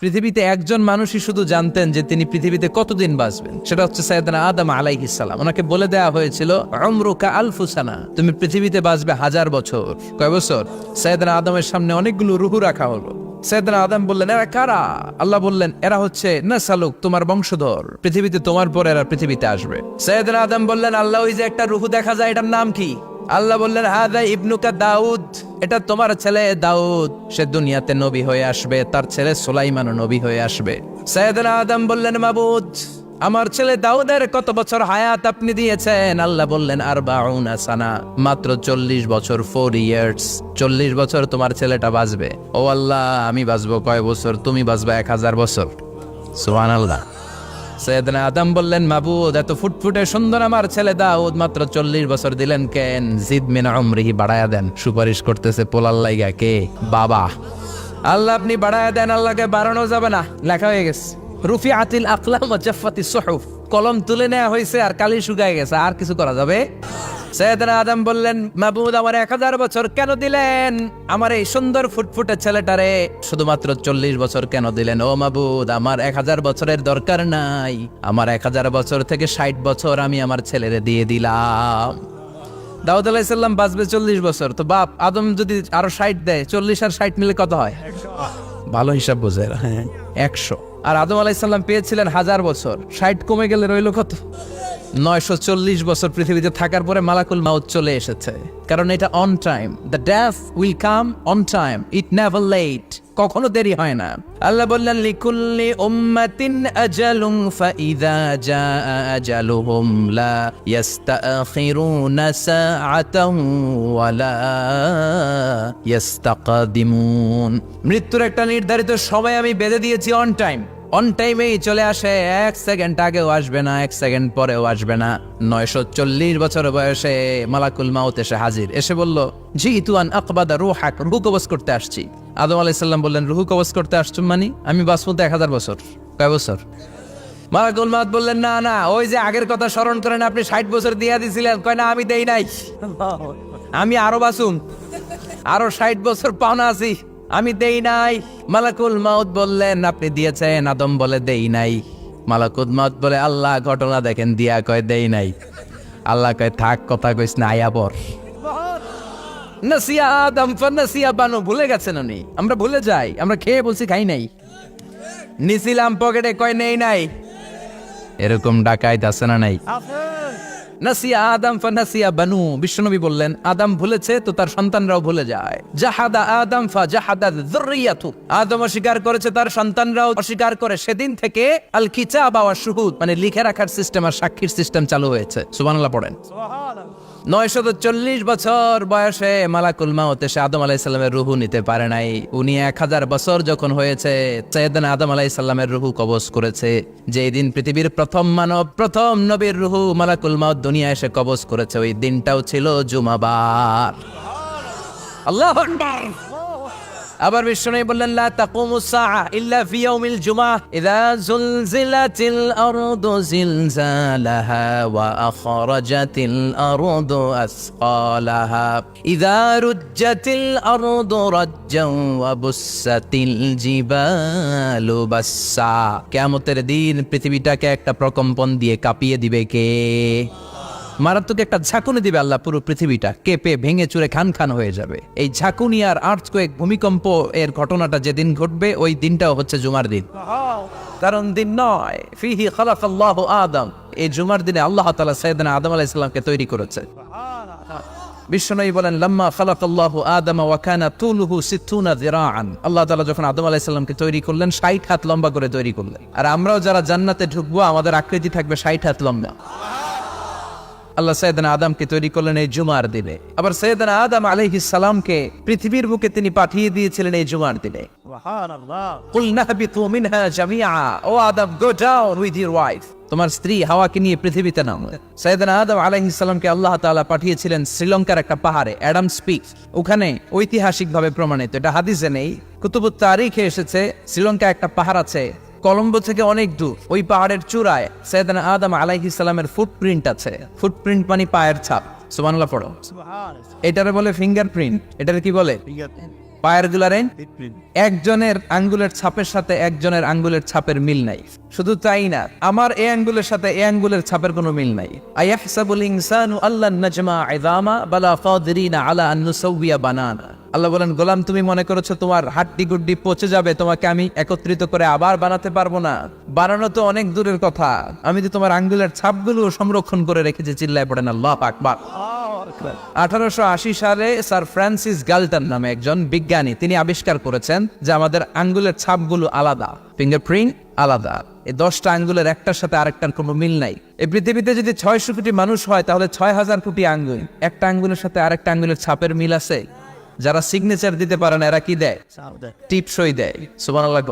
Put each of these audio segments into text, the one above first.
পৃথিবীতে একজন মানুষই শুধু জানতেন যে তিনি পৃথিবীতে কতদিন বাঁচবেন, সেটা হচ্ছে সাইয়েদনা আদম আলাইহিস সালাম। ওনাকে বলে দেওয়া হয়েছিল উমরুকা আলফু সানা, তুমি পৃথিবীতে বাঁচবে 1000 বছর। কয় বছর? সাইয়েদনা আদমের সামনে অনেকগুলো রুহু রাখা হলো। সাইয়েদনা আদম বললেন, এরা কারা? আল্লাহ বললেন, এরা হচ্ছে নাসালুক, তোমার বংশধর, পৃথিবীতে তোমার পর এরা পৃথিবীতে আসবে। সাইয়েদনা আদম বললেন, আল্লাহ ওই যে একটা রুহু দেখা যায়, এটার নাম কি? আল্লাহ বললেন, হাদা ইবনুকা দাউদ, এটা তোমার ছেলে দাউদ, সে দুনিয়াতে নবী হয়ে আসবে, তার ছেলে সুলাইমানও নবী হয়ে আসবে। সাইয়েদনা আদম বললেন, মাবুদ, আমার ছেলে দাউদের কত বছর হায়াত আপনি দিয়েছেন? আল্লাহ বললেন, 40 সানা, মাত্র 40 বছর, 4 ইয়ার্স, 40 বছর তোমার ছেলেটা বাঁচবে। ও আল্লাহ, আমি বাঁচবো কয় বছর? তুমি বাঁচবা 1000 বছর। সুবহানাল্লাহ। সাইয়েদনা আদম বললেন, মাবুদ, এত ফুটফুটে সুন্দর আমার ছেলে দাউদ, মাত্র 40 বছর দিলেন কেন? জিদ মিন উমরিহি, বাড়ায়া দেন। সুপারিশ করতেছে পোলার লাইগা কে? বাবা। আল্লাহ আপনি বাড়ায়া দেন, আল্লাহকে বাড়ানো যাবে না। লেখা হয়ে গেছে, রুফিআতিল আকলাম ওয়া জাফফাতিস সুহুফ, কলম তুলে নেওয়া হয়েছে আর কালি শুকায় গেছে, আর কিছু করা যাবে? সাইয়েদনা আদম বললেন, মাবুদ, আমার 1000 বছর কেন দিলেন? আমার এই সুন্দর ফুটফুটে ছেলেটারে শুধুমাত্র 40 বছর কেন দিলেন? ও মাবুদ, আমার 1000 বছরের দরকার নাই, আমার 1000 বছর থেকে 60 বছর আমি আমার ছেলেরে দিয়ে দিলাম। দাউদ আলাইহিস সালাম বাঁচবে 40 বছর, তো বাপ আদম যদি আরো 60 দেয়, 40 আর 60 মিলে কত হয়? ভালো হিসাব বোঝে, 100। আর আদম আলাইহিস সালাম পেয়েছিলেন 1000 বছর, 60 কমে গেলে রইল কত? 940 বছর পৃথিবীতে থাকার পরে মালাকুল মাউত চলে এসেছে, কারণ এটা on time. The death will come on time, it never late, কখনো দেরি হয় না। আল্লাহ বললেন, লিকুল্লি উম্মাতিন আজালুন ফাইযা জাআ আজালুহুম লা ইস্তাখিরুনা সাআতান ওয়া লা ইস্তাকদিমুন। মৃত্যুর একটা নির্ধারিত সময় আমি বেঁধে দিয়েছি, অন টাইম, অন টাইমেই চলে আসে, 1 সেকেন্ড আগেও আসবে না, 1 সেকেন্ড পরেও আসবে না। 940 বছর বয়সে মালাকুল মাউত এসে হাজির, এসে বলল, জিতু আন আকবাদা রূহাক, রূহ কবজ করতে আসছি। আদম আলাইহিস সালাম বললেন, রূহ কবজ করতে আসছো মানে? আমি বাঁচবো তো 1000 বছর। কয় বছর? মালাকুল মাউত বললেন, না না, ওই যে আগের কথা স্মরণ করেন, আপনি 60 বছর দিয়া দিছিলেন। কয় না, আমি দেই নাই, আমি আরো বাঁচুম, আরো 60 বছর পাওনা আছি, আমি দেই নাই। মালাকুল মাউত বললেন, আপনি দিয়েছেন। আদম বলে, দেই নাই। মালাকুল মাউত বলে, আল্লাহ ঘটনা দেখেন, দিয়া কয় দেই নাই। আল্লাহ কয়, থাক, কথা কইস না, আয়া পর। নাসিয়া আদম ফানাসিয়া বানু, ভুলে গেছেন উনি। আমরা ভুলে যাই, আমরা খেয়ে বলছি খাই নাই, নিছিলাম পকেটে, কয় নেই নাই। এরকম ডাকাইত আছে না নাই? নাসিয়া আদম ফানাসিয়া বানু, বিশ্বনবী বললেন, আদম ভুলেছে তো তার সন্তানরাও ভুলে যায়। জাহাদা আদম ফাজাহাদা যুররিয়াতু, আদম অস্বীকার করেছে, তার সন্তানরাও অস্বীকার করে। সেদিন থেকে আল কিতাব ওয়া শুহুদ, মানে লিখে রাখার সিস্টেম আর সাক্ষীর সিস্টেম চালু হয়েছে। সুবহানাল্লাহ পড়েন। 940 বছর বয়সে মালাকুল মাউত এসে আদম আলাইহিস সালামের রূহ নিতে পারে নাই। উনি 1000 বছর যখন হয়েছে, সাইয়েদনা আদম আলাইহিস সালামের রূহ কবজ করেছে। যেই দিন পৃথিবীর প্রথম মানব, প্রথম নবীর রূহ মালাকুল মাউত দুনিয়া এসে কবজ করেছে, ওই দিনটাও ছিল জুমাবার। আল্লাহু আকবার। আবার বিশ্বনবী বললেন, লা তাকুমুস সাআ ইল্লা ফি ইয়াউমিল জুমআহ, ইযা যুলজিলাতিল আরদু জিলজালাহা ওয়া আখরাজাতিল আরদু আসকালাহা, ইযা রুজ্জাতিল আরদু রাজ্জান ওয়া বুসাতিল জিবালু বাসসা। কিয়ামতের দিন পৃথিবীটাকে একটা প্রকম্পন দিয়ে কাঁপিয়ে দিবে কে? মারাত্মক একটা ঝাঁকুনি দিবে আল্লাহ, পুরো পৃথিবীটা কেঁপে ভেঙে চুরে খান খান হয়ে যাবে। এই ঝাঁকুনি আর আর্থকোয়েক, ভূমিকম্প এর ঘটনাটা যেদিন ঘটবে, ওই দিনটাও হচ্ছে জুমার দিন। কারণ দিন নয়, ফিহি খালাকাল্লাহু আদম, এই জুমার দিনে আল্লাহ তাআলা সাইয়েদনা আদম আলাইহিস সালামকে তৈরি করেছে। বিশ্বনবী বলেন, লাম্মা খালাকাল্লাহু আদম ওয়া কানা তুলুহু 60 যিরাআন, আল্লাহ তাআলা যখন আদম আলাইহিস সালামকে তৈরি করলেন, 60 হাত লম্বা করে তৈরি করলেন। আর আমরাও যারা জান্নাতে ঢুকবো, আমাদের আকৃতি থাকবে 60 হাত লম্বা। আল্লাহ সাইয়েদনা আদমকে তৈরি করলেন এই জুমার দিনে। আবার সাইয়েদনা আদম আলাইহিস সালামকে পৃথিবীর বুকে তিনি পাঠিয়ে দিয়েছিলেন এই জুমার দিনে। সুবহানাল্লাহ। কুল নাহবিতু মিনহা জামিআ, ও Adam, go down with your wife, তোমার স্ত্রী হাওয়াকে নিয়ে পৃথিবীতে নামো। সাইয়েদনা আদম আলাইহিস সালামকে আল্লাহ তাআলা পাঠিয়েছিলেন শ্রীলঙ্কার একটা পাহাড়ে, অ্যাডামস পিক। ওখানে ঐতিহাসিকভাবে প্রমাণিত, এটা হাদিসে নেই, কুতুবুত তারিখে এসেছে। শ্রীলঙ্কায় একটা পাহাড় আছে, কলম্বো থেকে অনেক দূর। ওই পাহাড়ের চূড়ায় সাইয়েদনা আদম আলাইহিস সালামের ফুটপ্রিন্ট আছে। ফুটপ্রিন্ট মানে পায়ের ছাপ। সুবহানাল্লাহ পড়ো। এটারে বলে ফিঙ্গারপ্রিন্ট। এটারে কি বলে? পায়ের গুলারে একজনের আঙ্গুলের ছাপের সাথে একজনের আঙ্গুলের ছাপের মিল নাই। শুধু তাই না, আমার এই আঙ্গুলের সাথে এই আঙ্গুলের ছাপের কোনো মিল নাই। আয়াহসাবুল ইনসানু আল্লান নাজমা ইযামা বালা কাদিরিনা আলা আন নুসাউইয়া বানানা। আল্লাহ বলেন, গোলাম তুমি মনে করেছো তোমার হাড্ডি গুড্ডি পচে যাবে, তোমাকে আমি একত্রিত করে আবার বানাতে পারবো না? বানানো তো অনেক দূরের কথা, আমি তো তোমার আঙ্গুলের ছাপগুলো সংরক্ষণ করে রেখেছি। চিল্লায় পড়েন আল্লাহু আকবার। 1880 সালে স্যার ফ্রান্সিস গালটন নামে একজন বিজ্ঞানী, তিনি আবিষ্কার করেছেন যে আমাদের আঙ্গুলের ছাপগুলো আলাদা, ফিঙ্গারপ্রিন্ট আলাদা। এই 10টা আঙ্গুলের একটার সাথে আরেকটার কোনো মিল নাই। এই পৃথিবীতে যদি 600 কোটি মানুষ হয় তাহলে 6000 কোটি আঙ্গুল, একটা আঙ্গুলের সাথে আরেকটা আঙ্গুলের ছাপের মিল আছে? যারা সিগনেচার দিতে পারে না এরা কি দেয়? টিপসই দেয়। সুবহানাল্লাহ।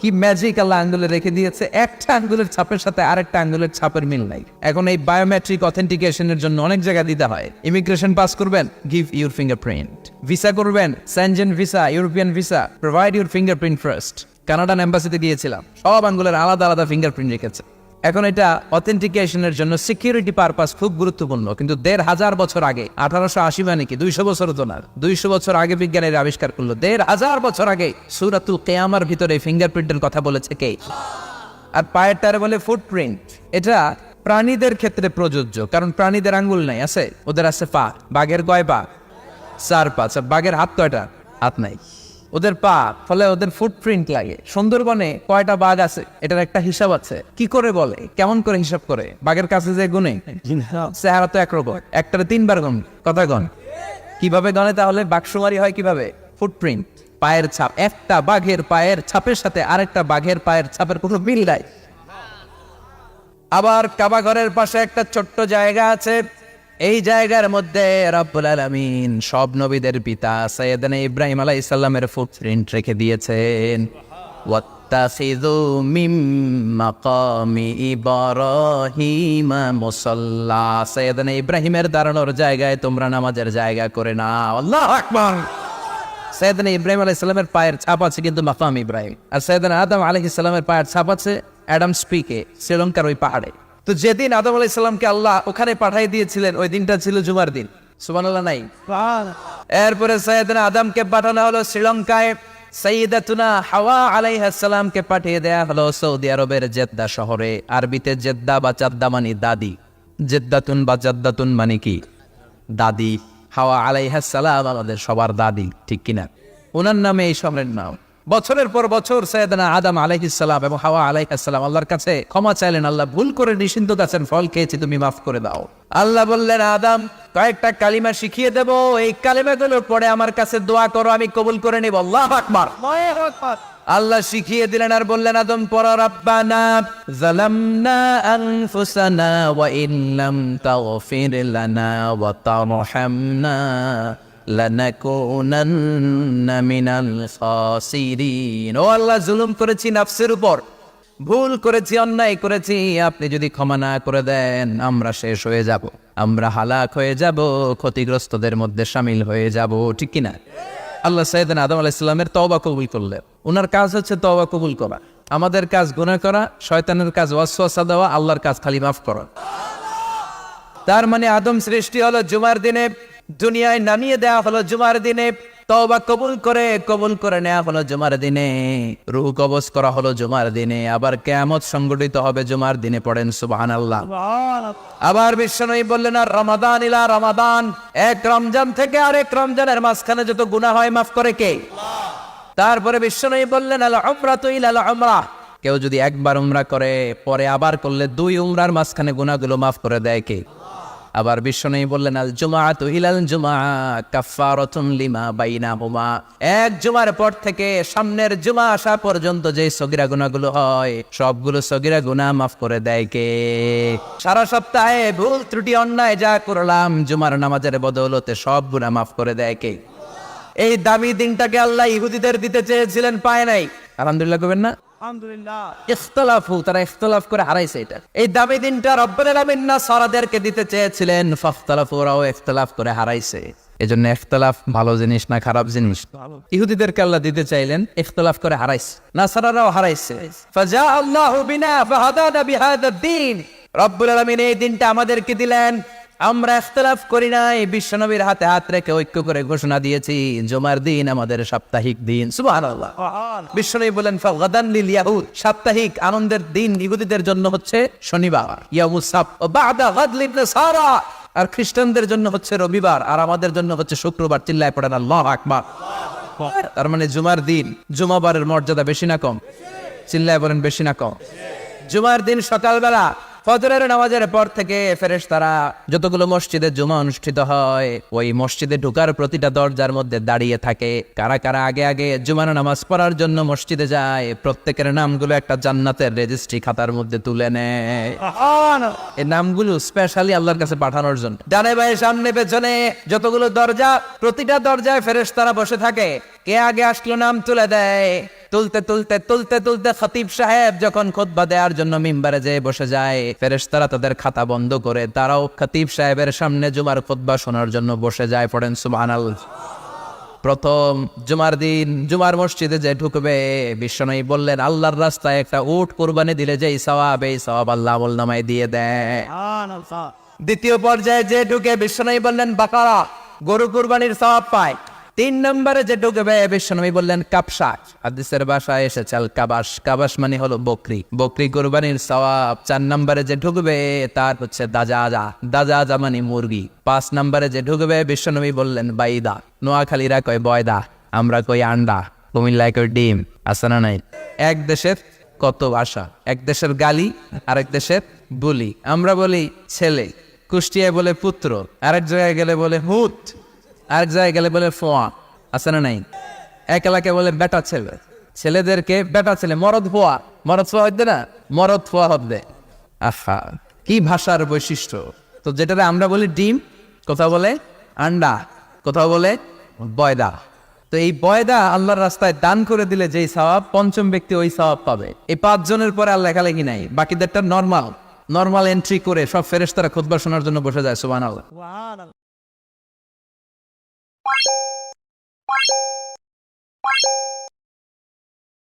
কি ম্যাজিক আল্লাহ আঙ্গুলে রেখে দিয়েছে, একটা আঙ্গুলের ছাপের সাথে আরেকটা আঙ্গুলের ছাপের মিল নাই। এখন এই বায়োমেট্রিক অথেন্টিকেশনের জন্য অনেক জায়গা দিতে হয়। ইমিগ্রেশন পাস করবেন, গিভ ইউর ফিঙ্গারপ্রিন্ট। ভিসা করবেন, Schengen visa, European visa, provide your fingerprint first. Canadian এম্বাসিতে গিয়েছিলাম, সব আঙ্গুলের আলাদা আলাদা ফিঙ্গারপ্রিন্ট রেখেছে। এখন এটা অথেন্টিকেশনের জন্য সিকিউরিটি পারপাস খুব গুরুত্বপূর্ণ, কিন্তু 1500 বছর আগে, 1880 মানে কি 200 বছর তো না, 200 বছর আগে বিজ্ঞানীরা আবিষ্কার করলো। 1500 বছর আগে সূরাতুল কিয়ামার ভিতরে ফিঙ্গারপ্রিন্টের কথা বলেছে কে? আর পায়েরটারে বলে ফুটপ্রিন্ট। এটা প্রাণীদের ক্ষেত্রে প্রযোজ্য, কারণ প্রাণীদের আঙ্গুল নাই, আছে? ওদের আছে পা। বাঘের কয় পা? 4 পা। বাঘের হাত কয়টা? হাত নাই। ওদের পা, ফলে ওদের ফুটপ্রিন্ট লাগে। সুন্দরবনে কয়টা বাঘ আছে এটার একটা হিসাব আছে। কি করে বলে, কেমন করে হিসাব করে? বাঘের কাছে যে গুনে, চেহারা তো একরকম, একটারে 3 বার গণ। কথা গণ কিভাবে গণে তাহলে? বাঘসুমারি হয় কিভাবে? ফুটপ্রিন্ট, পায়ের ছাপ। একটা বাঘের পায়ের ছাপের সাথে আরেকটা বাঘের পায়ের ছাপের কোনো মিল নাই। আবার কাবা ঘরের পাশে একটা ছোট্ট জায়গা আছে, এই জায়গার মধ্যে রব্বুল আলামিন সব নবীদের পিতা সাইয়েদনা ইব্রাহিম আলাইহিস সালামের ফুটপ্রিন্ট রেখে দিয়েছেন। ওয়াত্তাখিযু মিম মাকামি ইব্রাহিম মুসাল্লা। সাইয়েদনা ইব্রাহিমের দাঁড়ানোর জায়গায় তোমরা নামাজের জায়গা করে নাও। আল্লাহু আকবার। সাইয়েদনা ইব্রাহিম আলাইহিস সালামের পায়ের ছাপ আছে কিন্তু মাকাম ইব্রাহিম, আর সাইয়েদনা আদম আলাইহিস সালামের পায়ের ছাপ আছে অ্যাডামস পিকে, শ্রীলঙ্কার ওই পাহাড়ে। তো যেদিন আদম আলাইহিস সালামকে আল্লাহ ওখানে পাঠিয়ে দিয়েছিলেন, ওই দিনটা ছিল জুমার দিন। সুবহানাল্লাহ নাই? এরপরে সাইয়েদনা আদমকে পাঠানো হলো শ্রীলঙ্কায়, সাইয়্যিদাতুনা হাওয়া আলাইহিস সালামকে পাঠিয়ে দেয়া হলো সৌদি আরবের জেদ্দা শহরে। আরবিতে জেদ্দা বা জাদ্দা মানে দাদি, জেদ্দাতুন বা জাদ্দাতুন মানে কি? দাদি। হাওয়া আলাইহিস সালাম আমাদের সবার দাদি, ঠিক কিনা? ওনার নামে এই শহরের নাম। বছরের পর বছর সাইয়েদনা আদম আলাইহিস সালাম এবং হাওয়া আলাইহিস সালাম আল্লাহর কাছে ক্ষমা চাইলেন, আল্লাহ ভুল করে নিষিদ্ধ গাছের ফল খেয়েছি, তুমি মাফ করে দাও। আল্লাহ বললেন, আদম কয়েকটা কালিমা শিখিয়ে দেব, এই কালিমাগুলোর পরে আমার কাছে দোয়া করো, আমি কবুল করে নেব। আল্লাহু আকবার। আল্লাহ শিখিয়ে দিলেন আর বললেন, আদম পড়ো, রাব্বানা যালামনা আনফুসানা ওয়া ইল্লাম তাগফির লানা ওয়া তারহামনা লানাকুনান্না মিনাল খাসিরিন। ও আল্লাহ, জুলুম করেছি নাফসের উপর, ভুল করেছি, অন্যায় করেছি, আপনি যদি ক্ষমা না করে দেন আমরা শেষ হয়ে যাব, আমরা হালাক হয়ে যাব, ক্ষতিগ্রস্তদের মধ্যে শামিল হয়ে যাব, ঠিক কিনা? আল্লাহ সাইয়েদনা আদম আলাইহিস সালামের তওবা কবুল করলেন। ওনার কাজ হচ্ছে তওবা কবুল করা। আমাদের কাজ গুনাহ করা, শয়তানের কাজ ওয়াসওয়াসা দেওয়া, আল্লাহর কাজ খালি মাফ করা। তার মানে আদম সৃষ্টি হলো জুমার দিনে, দুনিয়ায় নামিয়ে দেওয়া হলো জুমার দিনে, তওবা কবুল করে নেওয়া হলো জুমার দিনে, রূহ কবজ করা হলো জুমার দিনে, আবার কিয়ামত সংগঠিত হবে জুমার দিনে। পড়েন সুবহানাল্লাহ। আবার বিশ্বনবী বললেন, আর রমাদান ইলা রমাদান, এক রমজান থেকে আরেক রমজানের মাঝখানে যত গুনাহ হয় মাফ করে কে? তারপরে বিশ্বনবী বললেন, আল উমরাতু ইলাল উমরাহ, কেউ যদি একবার উমরা করে পরে আবার করলে 2 উমরার মাঝখানে গুনাহগুলো মাফ করে দেয় কে? আবার বিশ্বনবী বললেন, আল জুমআতু ইলাল জুমআ কাফফারাতুন লিমা বাইনাহুমা, এক জুমার পর থেকে সামনের জুমা আসা পর্যন্ত যে সগীরা গুনাহগুলো হয় সবগুলো সগীরা গুনাহ মাফ করে দেয় কে? সারা সপ্তাহে ভুল ত্রুটি অন্যায় যা করলাম জুমার নামাজের বদৌলতে সব গুনাহ মাফ করে দেয় কে? এই দামি দিনটাকে আল্লাহ ইহুদিদের দিতে চেয়েছিলেন, পায় নাই। আলহামদুলিল্লাহ কইবেন না? আলহামদুলিল্লাহ। ইখতিলাফু, তারা ইখতিলাফ করে হারাইছে এটা। এই দামি দিনটা রব্বুল আলামিন নাসারাদেরকে দিতে চেয়েছিলেন, ফাখতালাফু, ওরাও ইখতিলাফ করে হারাইছে। এজন্য ইখতিলাফ ভালো জিনিস না খারাপ জিনিস? ইহুদিদেরকে আল্লাহ দিতে চাইলেন, ইখতিলাফ করে হারাইছে, নাসারারাও হারাইছে। ফাজা আল্লাহু বিনা ফাহাদানা বিহাদা দ্বীন, রব্বুল আলামিন এই দিনটা আমাদেরকে দিলেন, আমরা ইখতিলাফ করি নাই, বিশ্বনবীর হাতে হাত রেখে ঐক্য করে ঘোষণা দিয়েছি জুমার দিন আমাদের সাপ্তাহিক দিন। সুবহানাল্লাহ। বিশ্বনবী বলেন ফাগাদান লিল ইয়াহুদ, সাপ্তাহিক আনন্দের দিন ইহুদিদের জন্য হচ্ছে শনিবার, ইয়াউমুস সাbt, ও বাদা গাদ লিন নাসারা, আর খ্রিস্টানদের জন্য হচ্ছে রবিবার, আর আমাদের জন্য হচ্ছে শুক্রবার। চিল্লায় পড়েন আল্লাহু আকবার। তার মানে জুমার দিন, জুমাবারের মর্যাদা বেশি না কম? চিল্লায় বলেন বেশি না কম? জুমার দিন সকালবেলা ফজরের নামাজের পর থেকে ফেরেশতারা যতগুলো মসজিদে জুমা অনুষ্ঠিত হয় ওই মসজিদে ঢোকার প্রতিটা দরজার মধ্যে দাঁড়িয়ে থাকে। কারা কারা আগে আগে জুমার নামাজ পড়ার জন্য মসজিদে যায়, প্রত্যেকের নামগুলো একটা জান্নাতের রেজিস্ট্রি খাতার মধ্যে তুলে নেয়। এই নামগুলো স্পেশালি আল্লাহর কাছে পাঠানোর জন্য। ডানে বাঁয়ে সামনে পেছনে যতগুলো দরজা, প্রতিটা দরজায় ফেরেশতারা বসে থাকে। কে আগে আসলো নাম তুলে দেয়। তুলতে তুলতে তুলতে তুলতে খতিব সাহেব যখন খুতবা দেওয়ার জন্য মিম্বারে যেয়ে বসে যায়, ফেরেশতারা তাদের খাতা বন্ধ করে তারাও খতিব সাহেবের সামনে জুমার খুতবা শোনার জন্য বসে যায়। পড়েন সুবহানাল্লাহ। প্রথম জুমার দিন জুমার মসজিদে যে ঢুকবে, বিশ্বনবী বললেন আল্লাহর রাস্তায় একটা উট কুরবানি দিলে যেই সওয়াব, এই সওয়াব আল্লাহ আমলনামায় দিয়ে দেয়। দ্বিতীয় পর্যায়ে যে ঢুকে, বিশ্বনবী বললেন বাকারা, গরু কুরবানির সওয়াব পায়। 3 নম্বরে যে ঢুকবে, বিশ্বনবী বললেন কাবশা, হাদিসের ভাষায় এসেছে আল কাবাস, কাবাস মানে হলো বকরি, বকরি কুরবানির সওয়াব। 4 নম্বরে যে ঢুকবে তার হচ্ছে দাজাজা, দাজাজা মানে মুরগি। 5 নম্বরে যে ঢুকবে, বিশ্বনবী বললেন বাইদা, নোয়াখালীরা কয় বয়দা, আমরা কই আন্ডা, কুমিল্লায় কই ডিম। আছে না নাই? এক দেশের কত ভাষা, এক দেশের গালি আরেক দেশের বলি। আমরা বলি ছেলে, কুষ্টিয়ায় বলে পুত্র, আরেক জায়গায় গেলে বলে হুত, আরেক জায়গায় গেলে বলে ফোয়া। আছে না নাই? এক এলাকায় বলে বেটা ছেলে, ছেলেদেরকে বেটা ছেলে, মরদ ফোয়া, মরদ ফোয়া হইতে না, মরদ ফোয়া হবে। আহা, কি ভাষার বৈশিষ্ট্য। তো যেটা আমরা বলি ডিম, কোথাও বলে আন্ডা, কোথাও বলে বয়দা। তো এই বয়দা আল্লাহর রাস্তায় দান করে দিলে যেই সওয়াব, পঞ্চম ব্যক্তি ওই সওয়াব পাবে। এই 5 জনের পরে আর লেখালেখি নাই, বাকিদেরটা নর্মাল এন্ট্রি করে সব ফেরেশতারা খুতবা শোনার জন্য বসে যায়। সুবহানাল্লাহ।